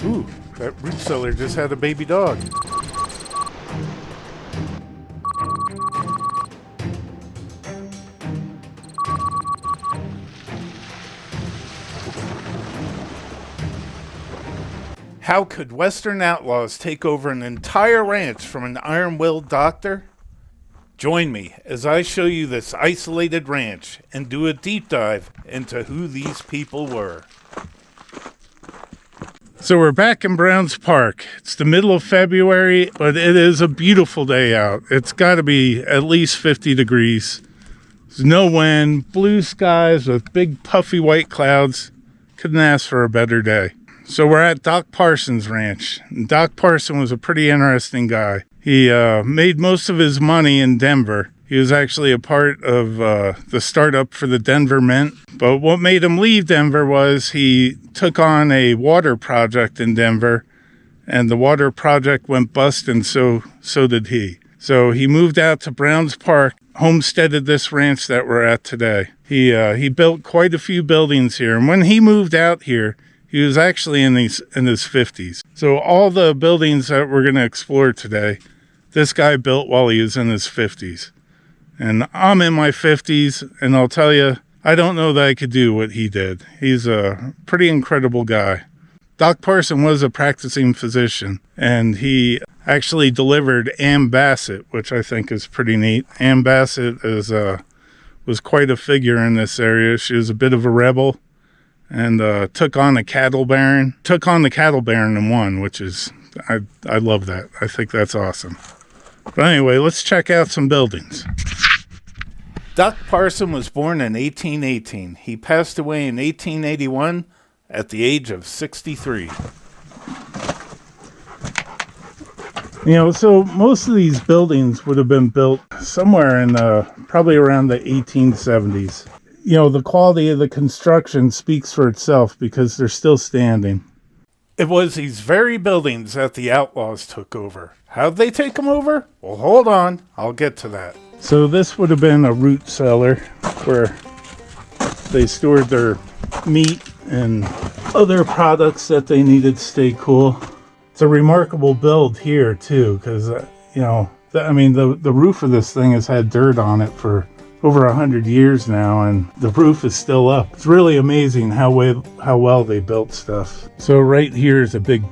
Ooh, that root cellar just had a baby dog. How could Western Outlaws take over an entire ranch from an iron-willed doctor? Join me as I show you this isolated ranch and do a deep dive into who these people were. So we're back in Browns Park. It's the middle of February, but it is a beautiful day out. It's got to be at least 50 degrees. There's no wind, blue skies with big puffy white clouds. Couldn't ask for a better day. So we're at Doc Parsons' ranch. And Doc Parson was a pretty interesting guy. He made most of his money in Denver. He was actually a part of the startup for the Denver Mint. But what made him leave Denver was he took on a water project in Denver, and the water project went bust, and so did he. So he moved out to Browns Park, homesteaded this ranch that we're at today. He built quite a few buildings here, and when he moved out here, he was actually in his 50s. So all the buildings that we're going to explore today, this guy built while he was in his 50s. And I'm in my 50s, and I'll tell you, I don't know that I could do what he did. He's a pretty incredible guy. Doc Parson was a practicing physician, and he actually delivered Ann Bassett, which I think is pretty neat. Ann Bassett was quite a figure in this area. She was a bit of a rebel and took on the cattle baron and won, which is, I love that. I think that's awesome. But anyway, let's check out some buildings. Doc Parson was born in 1818. He passed away in 1881 at the age of 63. So most of these buildings would have been built somewhere in probably around the 1870s. The quality of the construction speaks for itself because they're still standing. It was these very buildings that the Outlaws took over. How'd they take them over? Well, hold on. I'll get to that. So this would have been a root cellar where they stored their meat and other products that they needed to stay cool. It's a remarkable build here, too, because, the roof of this thing has had dirt on it for over 100 years now, and the roof is still up. It's really amazing how well they built stuff. So right here is a big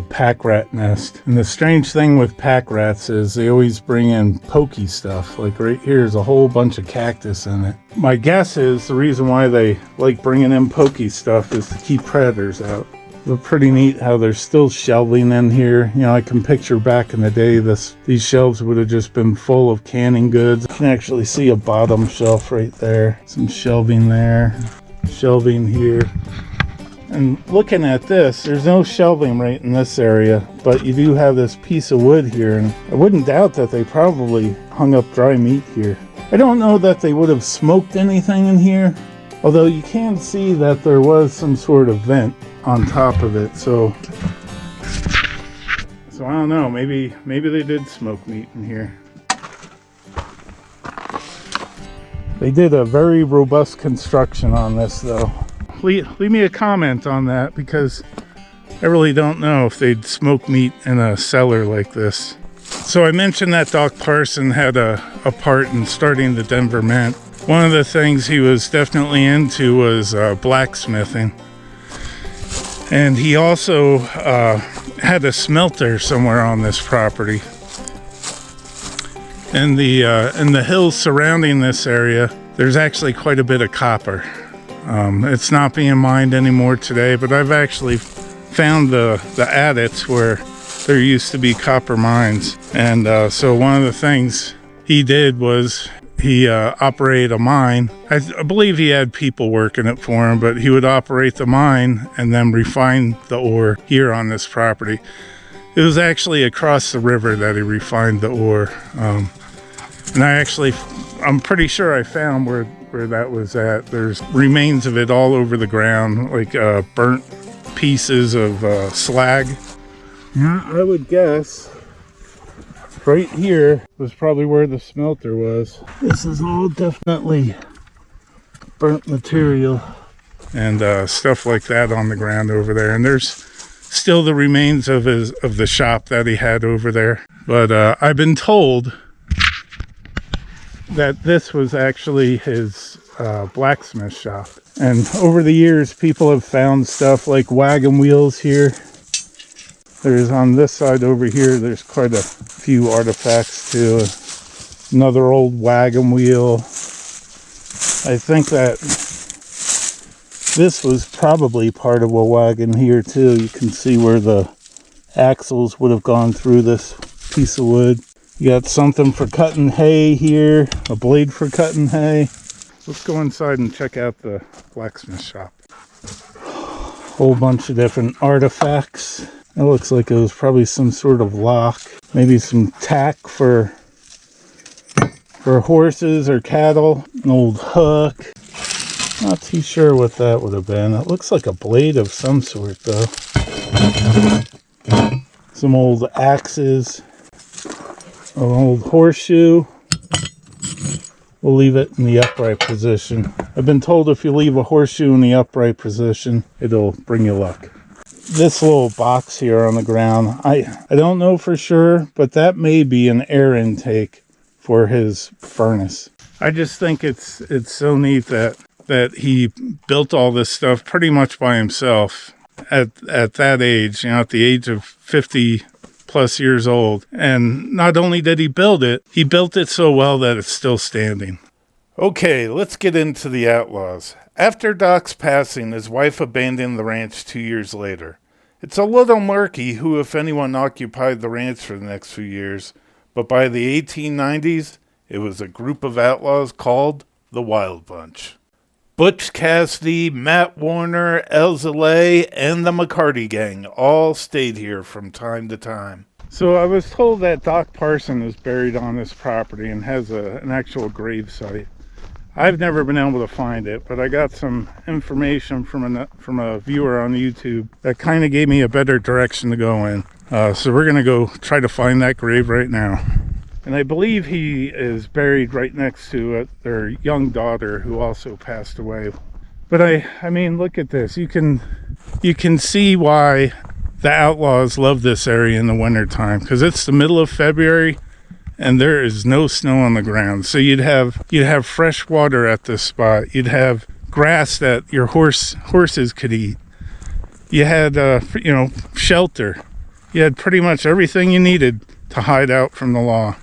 pack rat nest. And the strange thing with pack rats is they always bring in pokey stuff. Like right here is a whole bunch of cactus in it. My guess is the reason why they like bringing in pokey stuff is to keep predators out. But pretty neat how there's still shelving in here. I can picture back in the day these shelves would have just been full of canning goods. You can actually see a bottom shelf right there. Some shelving there. Shelving here. And looking at this, there's no shelving right in this area, but you do have this piece of wood here, and I wouldn't doubt that they probably hung up dry meat here. I don't know that they would have smoked anything in here, although you can see that there was some sort of vent on top of it, so I don't know, maybe they did smoke meat in here. They did a very robust construction on this, though. Leave me a comment on that, because I really don't know if they'd smoke meat in a cellar like this. So I mentioned that Doc Parson had a part in starting the Denver Mint. One of the things he was definitely into was blacksmithing. And he also had a smelter somewhere on this property. In the hills surrounding this area, there's actually quite a bit of copper. It's not being mined anymore today, but I've actually found the adits where there used to be copper mines. And so one of the things he did was he operated a mine. I believe he had people working it for him, but he would operate the mine and then refine the ore here on this property. It was actually across the river that he refined the ore. And I'm pretty sure I found where that was at. There's remains of it all over the ground, like burnt pieces of slag. Yeah, I would guess right here was probably where the smelter was. This is all definitely burnt material and stuff like that on the ground over there. And there's still the remains of the shop that he had over there. But I've been told that this was actually his blacksmith shop. And over the years, people have found stuff like wagon wheels here. There's on this side over here, there's quite a few artifacts too. Another old wagon wheel. I think that this was probably part of a wagon here too. You can see where the axles would have gone through this piece of wood. You got something for cutting hay here, a blade for cutting hay. Let's go inside and check out the blacksmith shop. Whole bunch of different artifacts. It looks like it was probably some sort of lock. Maybe some tack for horses or cattle. An old hook. Not too sure what that would have been. It looks like a blade of some sort though. Some old axes. An old horseshoe. We'll leave it in the upright position. I've been told if you leave a horseshoe in the upright position, it'll bring you luck. This little box here on the ground, I don't know for sure, but that may be an air intake for his furnace. I just think it's so neat that he built all this stuff pretty much by himself at that age, at the age of 50 plus years old. And not only did he build it so well that it's still standing. Okay, let's get into the Outlaws. After Doc's passing, his wife abandoned the ranch 2 years later. It's a little murky who, if anyone, occupied the ranch for the next few years, but by the 1890s, it was a group of outlaws called the Wild Bunch. Butch Cassidy, Matt Warner, Elzalay, and the McCarty Gang all stayed here from time to time. So I was told that Doc Parson is buried on this property and has an actual grave site. I've never been able to find it, but I got some information from a viewer on YouTube that kind of gave me a better direction to go in. So we're going to go try to find that grave right now. And I believe he is buried right next to their young daughter, who also passed away. But I mean, look at this. You can see why the Outlaws love this area in the wintertime, because it's the middle of February and there is no snow on the ground. So you'd have fresh water at this spot. You'd have grass that your horses could eat. You had shelter. You had pretty much everything you needed to hide out from the law.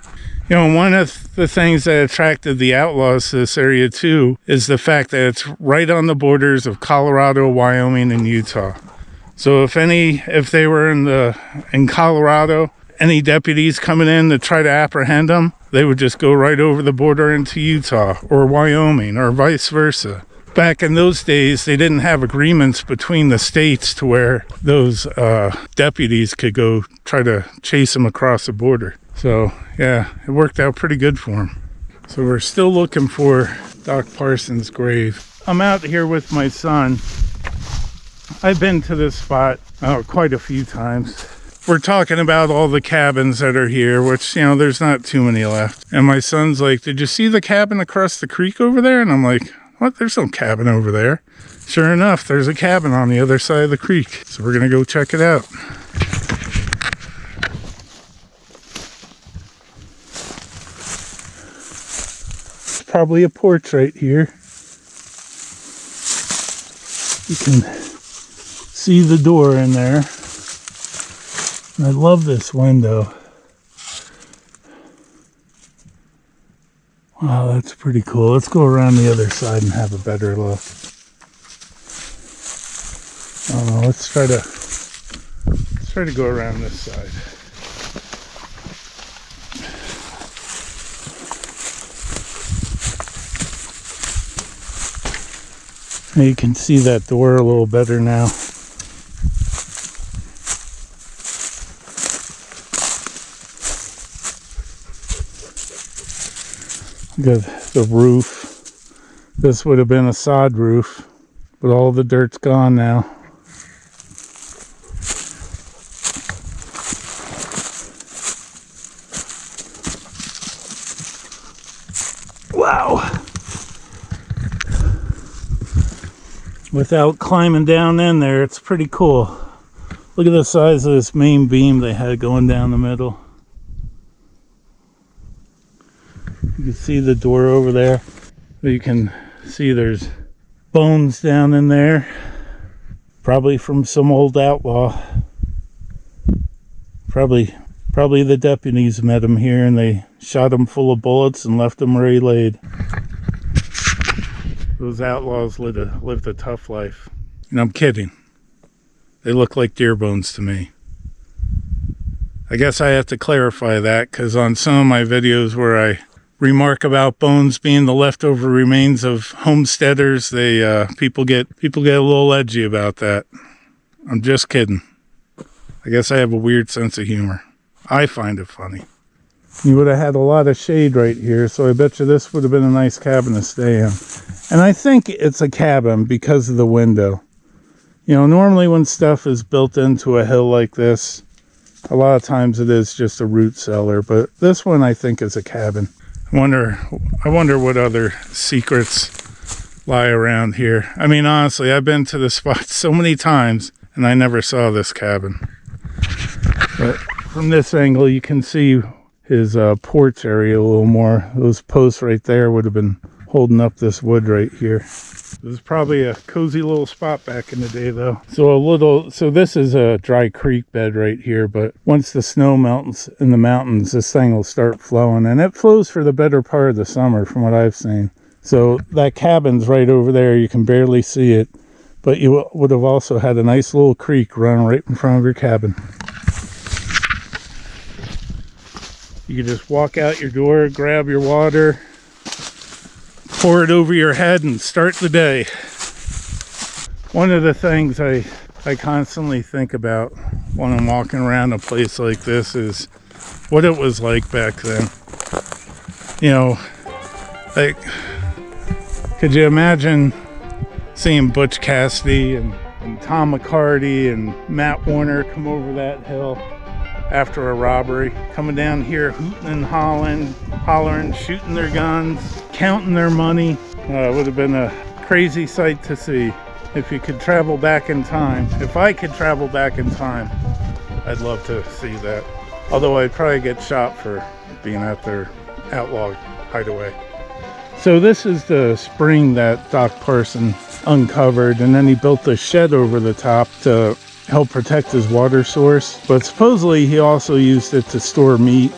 One of the things that attracted the Outlaws to this area too is the fact that it's right on the borders of Colorado, Wyoming, and Utah. So if they were in Colorado, any deputies coming in to try to apprehend them, they would just go right over the border into Utah or Wyoming or vice versa. Back in those days, they didn't have agreements between the states to where those deputies could go try to chase them across the border. So, yeah, it worked out pretty good for him. So we're still looking for Doc Parsons' grave. I'm out here with my son. I've been to this spot quite a few times. We're talking about all the cabins that are here, which, there's not too many left. And my son's like, "Did you see the cabin across the creek over there?" And I'm like, "What? There's no cabin over there." Sure enough, there's a cabin on the other side of the creek. So we're going to go check it out. There's probably a porch right here. You can see the door in there. I love this window. Wow, that's pretty cool. Let's go around the other side and have a better look. Let's try to go around this side. Now you can see that door a little better now. Got the roof. This would have been a sod roof, but all the dirt's gone now. Wow. Without climbing down in there, it's pretty cool. Look at the size of this main beam they had going down the middle. You can see the door over there. You can see there's bones down in there. Probably from some old outlaw. Probably the deputies met him here and they shot him full of bullets and left him where he laid. Those outlaws lived a tough life. And I'm kidding. They look like deer bones to me. I guess I have to clarify that because on some of my videos where I remark about bones being the leftover remains of homesteaders, people get a little edgy about that. I'm just kidding. I guess I have a weird sense of humor. I find it funny. You would have had a lot of shade right here, so I bet you this would have been a nice cabin to stay in. And I think it's a cabin because of the window. You know, normally when stuff is built into a hill like this, a lot of times it is just a root cellar, but this one I think is a cabin. I wonder what other secrets lie around here. I mean, honestly, I've been to the spot so many times and I never saw this cabin. But from this angle, you can see his porch area a little more. Those posts right there would have been holding up this wood right here. This is probably a cozy little spot back in the day though. So this is a dry creek bed right here, but once the snow melts in the mountains, this thing will start flowing, and it flows for the better part of the summer from what I've seen. So that cabin's right over there. You can barely see it, but you would have also had a nice little creek running right in front of your cabin. You can just walk out your door, grab your water, pour it over your head and start the day. One of the things I constantly think about when I'm walking around a place like this is what it was like back then. You know, like, could you imagine seeing Butch Cassidy and Tom McCarty and Matt Warner come over that hill after a robbery, coming down here hooting and hollering, shooting their guns, counting their money? It would have been a crazy sight to see. If you could travel back in time, if I could travel back in time, I'd love to see that. Although I'd probably get shot for being at their outlaw hideaway. So this is the spring that Doc Parson uncovered, and then he built a shed over the top to help protect his water source. But supposedly he also used it to store meat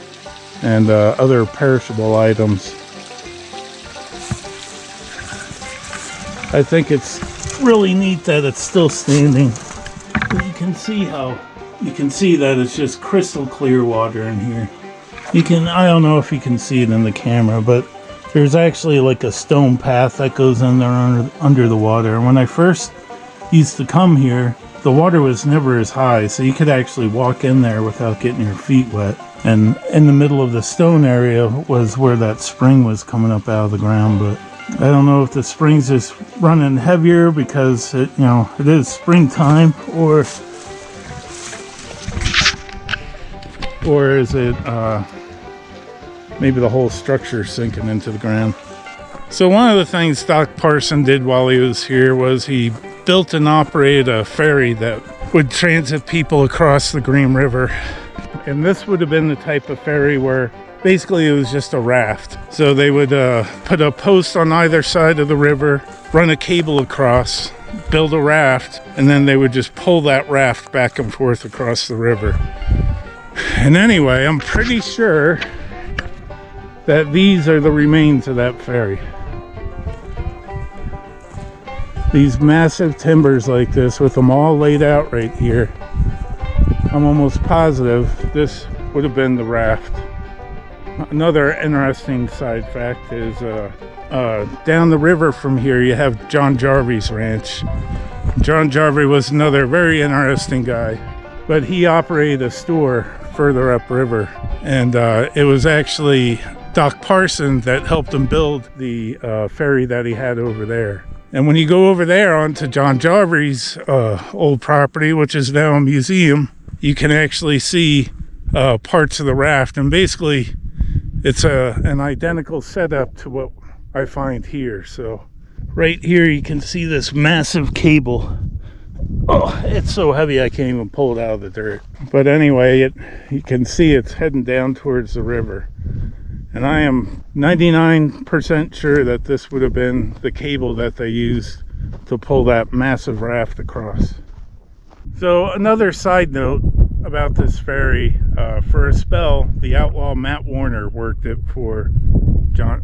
and other perishable items. I think it's really neat that it's still standing. You can see that it's just crystal clear water in here. I don't know if you can see it in the camera, but there's actually like a stone path that goes in there under the water. And when I first used to come here, the water was never as high, so you could actually walk in there without getting your feet wet. And in the middle of the stone area was where that spring was coming up out of the ground. But I don't know if the spring's just running heavier because it is springtime, or is it maybe the whole structure sinking into the ground. So one of the things Doc Parson did while he was here was he built and operated a ferry that would transit people across the Green River. And this would have been the type of ferry where basically it was just a raft. So they would put a post on either side of the river, run a cable across, build a raft, and then they would just pull that raft back and forth across the river. And anyway, I'm pretty sure that these are the remains of that ferry. These massive timbers like this with them all laid out right here. I'm almost positive this would have been the raft. Another interesting side fact is down the river from here you have John Jarvie's ranch. John Jarvie was another very interesting guy, but he operated a store further upriver, and it was actually Doc Parson that helped him build the ferry that he had over there. And when you go over there onto John Jarvie's old property, which is now a museum, you can actually see parts of the raft, and basically it's an identical setup to what I find here. So right here you can see this massive cable Oh, it's so heavy I can't even pull it out of the dirt. But anyway, you can see it's heading down towards the river. And I am 99% sure that this would have been the cable that they used to pull that massive raft across. So another side note about this ferry, for a spell, the outlaw Matt Warner worked it for Doc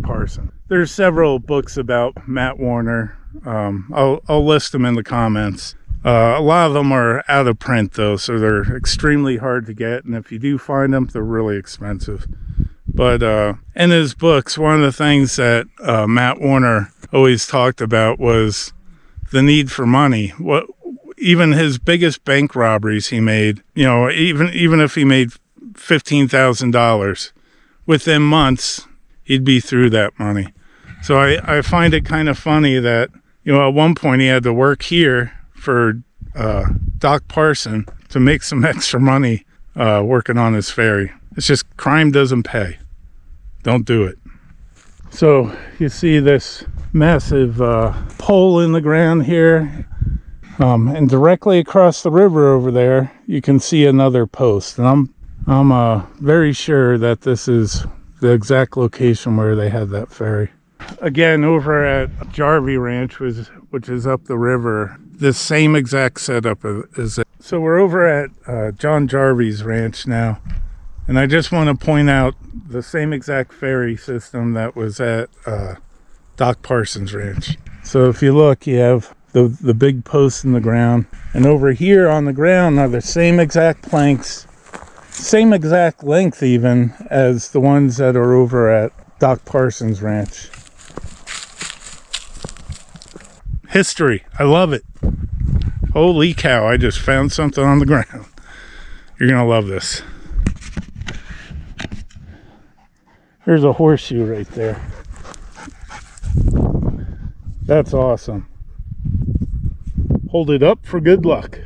Parson. There's several books about Matt Warner. I'll list them in the comments. A lot of them are out of print though, so they're extremely hard to get, and if you do find them, they're really expensive. But in his books, one of the things that Matt Warner always talked about was the need for money. Even his biggest bank robberies he made, even if he made $15,000, within months he'd be through that money. So I find it kind of funny that at one point he had to work here for Doc Parson to make some extra money working on his ferry. It's just crime doesn't pay. Don't do it. So you see this massive pole in the ground here, and directly across the river over there you can see another post, and I'm very sure that this is the exact location where they had that ferry. Again, over at Jarvie Ranch, which is up the river, the same exact setup as it. So we're over at John Jarvie's ranch now, and I just want to point out the same exact ferry system that was at Doc Parson's ranch. So if you look, you have the big posts in the ground, and over here on the ground are the same exact planks, same exact length even as the ones that are over at Doc Parson's ranch. History. I love it. Holy cow, I just found something on the ground. You're gonna love this. There's a horseshoe right there. That's awesome. Hold it up for good luck.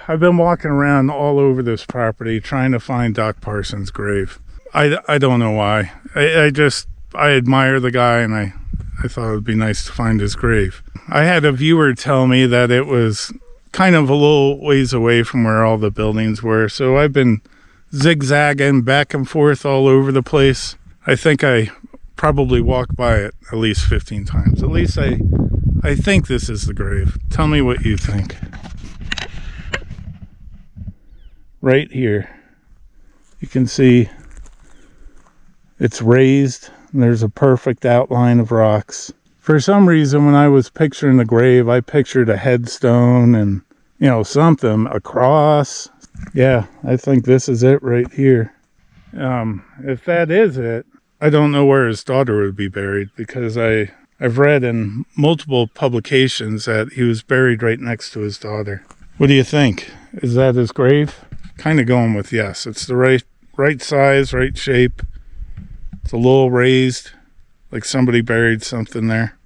I've been walking around all over this property trying to find Doc Parson's grave. I don't know why. I admire the guy, and I thought it would be nice to find his grave. I had a viewer tell me that it was kind of a little ways away from where all the buildings were, so I've been zigzagging back and forth all over the place. I think I probably walked by it at least 15 times. At least I think this is the grave. Tell me what you think. Right here, you can see it's raised, and there's a perfect outline of rocks. For some reason, when I was picturing the grave, I pictured a headstone and, something, a cross. Yeah, I think this is it right here. If that is it, I don't know where his daughter would be buried, because I've read in multiple publications that he was buried right next to his daughter. What do you think? Is that his grave? Kind of going with yes. It's the right size, right shape. It's a little raised, like somebody buried something there.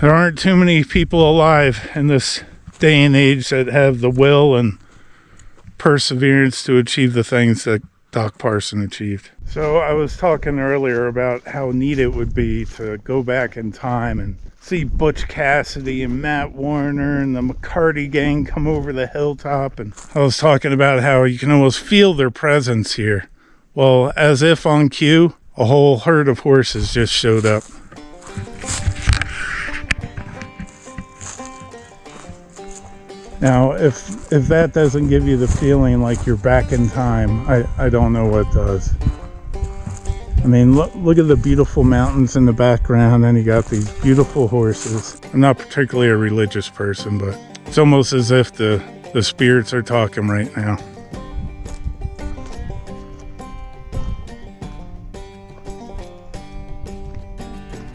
There aren't too many people alive in this day and age that have the will and perseverance to achieve the things that Doc Parson achieved. So I was talking earlier about how neat it would be to go back in time and see Butch Cassidy and Matt Warner and the McCarty gang come over the hilltop, and I was talking about how you can almost feel their presence here. Well, as if on cue, a whole herd of horses just showed up. Now, if that doesn't give you the feeling like you're back in time, I don't know what does. I mean, look at the beautiful mountains in the background, and you got these beautiful horses. I'm not particularly a religious person, but it's almost as if the spirits are talking right now.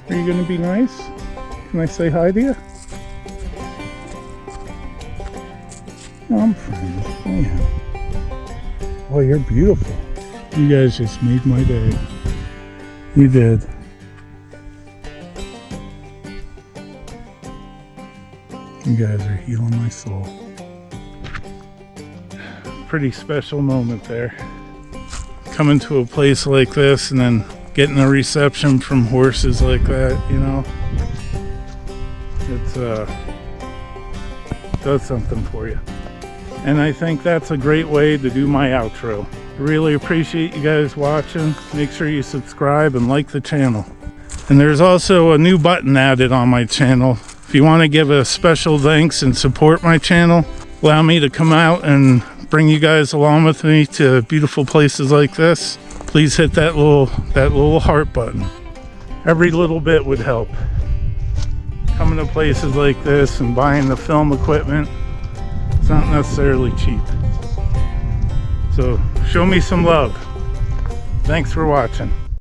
Are you going to be nice? Can I say hi to you? No, I'm fine. Yeah. Oh, you're beautiful. You guys just made my day. You did. You guys are healing my soul. Pretty special moment there. Coming to a place like this and then getting a reception from horses like that, does something for you. And I think that's a great way to do my outro. Really appreciate you guys watching. Make sure you subscribe and like the channel. And there's also a new button added on my channel. If you want to give a special thanks and support my channel, allow me to come out and bring you guys along with me to beautiful places like this, please hit that little heart button. Every little bit would help. Coming to places like this and buying the film equipment, it's not necessarily cheap. So show me some love. Thanks for watching.